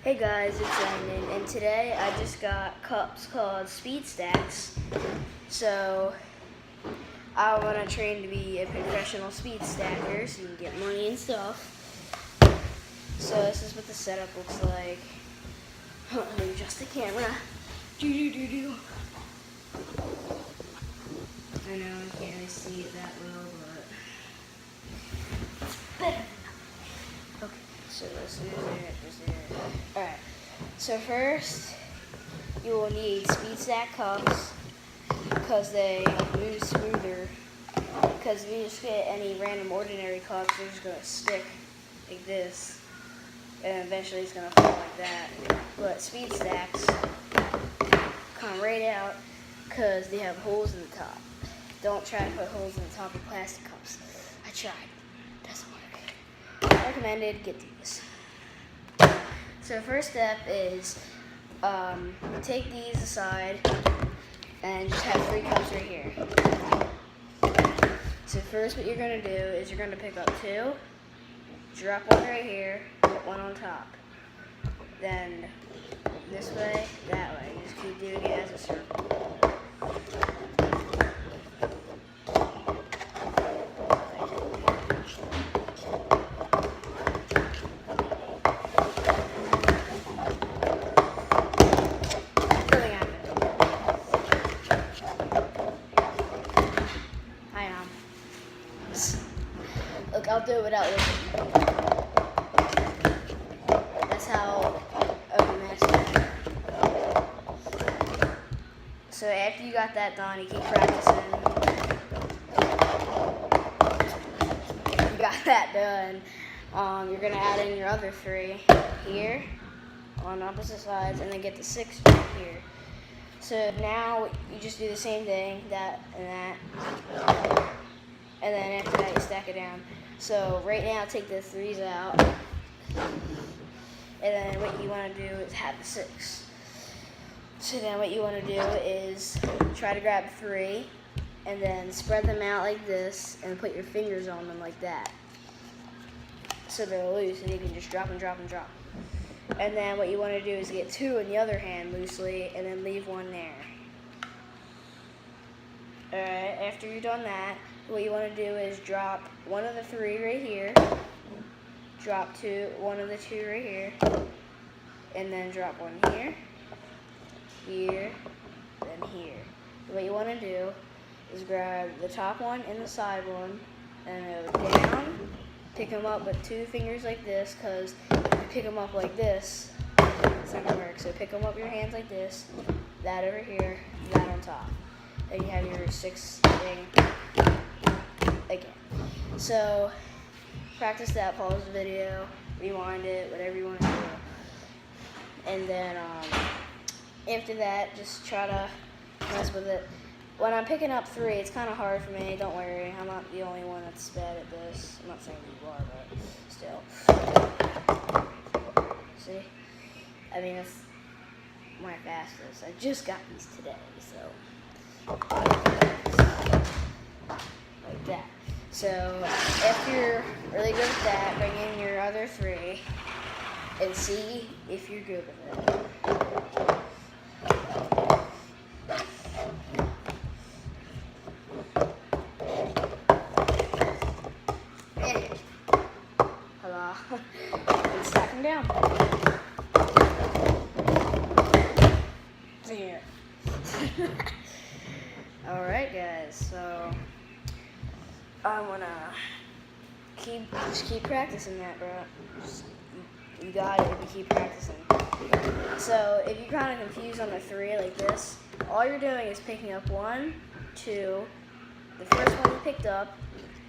Hey guys, it's Landon, and today I just got cups called Speed Stacks. So I want to train to be a professional speed stacker so you can get money and stuff. So this is what the setup looks like. Let me adjust the camera. I know I can't really see it that well, but it's better. Okay, so this is it. Alright, so first you will need speed stack cups because they move smoother. Because if you just get any random ordinary cups, they're just going to stick like this, and eventually it's going to fall like that. But speed stacks come right out because they have holes in the top. Don't try to put holes in the top of plastic cups. I tried. Doesn't work. Recommended, get these. So first step is take these aside and just have 3 cups right here. So first what you're going to do is you're going to pick up 2, drop one right here, put one on top. Then this way, that way. You just keep doing it as a circle. Look, I'll do it without looking. That's how I master it. So after you got that done, you keep practicing. If you got that done, you're going to add in your other 3 here on opposite sides, and then get the 6 right here. So now you just do the same thing, that and that. And then after that, you stack it down. So right now, take the 3s out. And then what you want to do is have the 6. So then what you want to do is try to grab 3 and then spread them out like this and put your fingers on them like that. So they're loose and you can just drop and drop and drop. And then what you want to do is get 2 in the other hand loosely and then leave 1 there. Alright, after you've done that, what you want to do is drop 1 of the 3 right here, drop 1 of the 2 right here, and then drop 1 here, here, then here. What you want to do is grab the top one and the side one, and go down, pick them up with 2 fingers like this, because if you pick them up like this, it's not going to work. So pick them up with your hands like this, that over here, that on top. And you have your 6 thing again. So practice that, pause the video, rewind it, whatever you want to do. And then after that, just try to mess with it. When I'm picking up 3, it's kind of hard for me. Don't worry, I'm not the only one that's bad at this. I'm not saying you are, but still. See? I mean, it's my fastest. I just got these today, so. Like that. So if you're really good with that, bring in your other 3 and see if you're good with it. Hello. And stack them down. Here. Alright guys, so I wanna just keep practicing that, bro. You got it if you keep practicing. So if you're kind of confused on the 3 like this, all you're doing is picking up 1, 2, the first one you picked up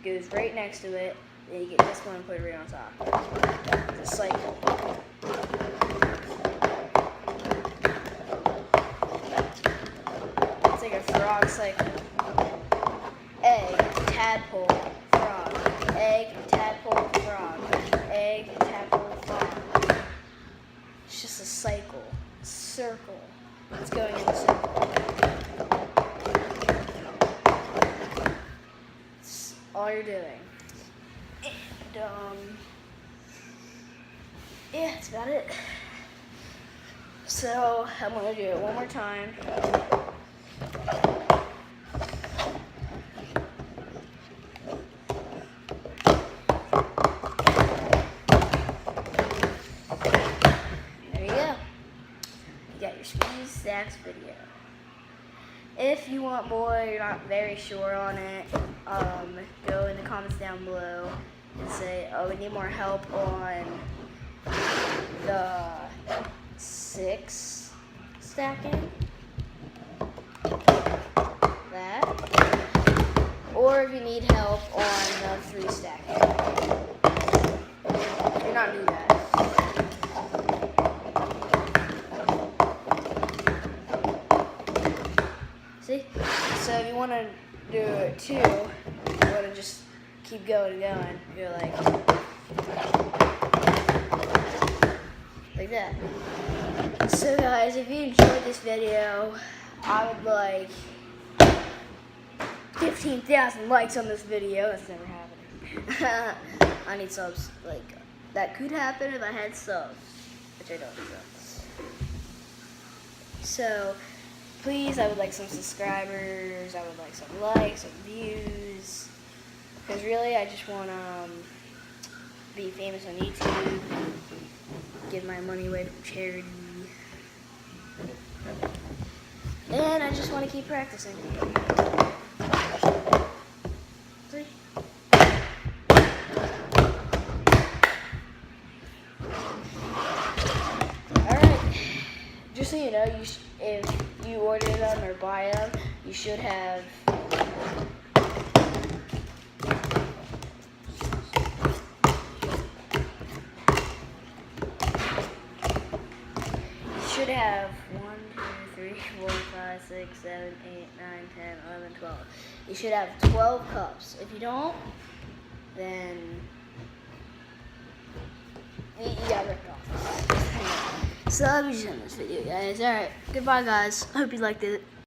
goes right next to it, then you get this one and put it right on top. It's a cycle. It's like a frog cycle. Egg, tadpole, frog. Egg, tadpole, frog. Egg, tadpole, frog. It's just a cycle, circle. It's going in a circle. It's all you're doing. And, yeah, that's about it. So I'm gonna do it one more time. There you go. You got your Speedy Stacks video. If you want more, you're not very sure on it, go in the comments down below and say, oh, we need more help on the 6 stacking. That. Or if you need help on the 3 stacking. You're not new to that. See? So if you want to do it too, you want to just keep going and going. You're like that. So guys, if you enjoyed this video, I would like 15,000 likes on this video. That's never happening. I need subs. Like, that could happen if I had subs, which I don't. So please, I would like some subscribers, I would like some likes, some views, because really I just want to be famous on YouTube, give my money away from charity, and I just want to keep practicing. See? Alright, just so you know, if you order them or buy them, you should have1, 2, 3, 4, 5, 6, 7, 8, 9, 10, 11, 12. You should have 12 cups. If you don't, then you got ripped off. So I'll be just in this video, guys. Alright, goodbye, guys. Hope you liked it.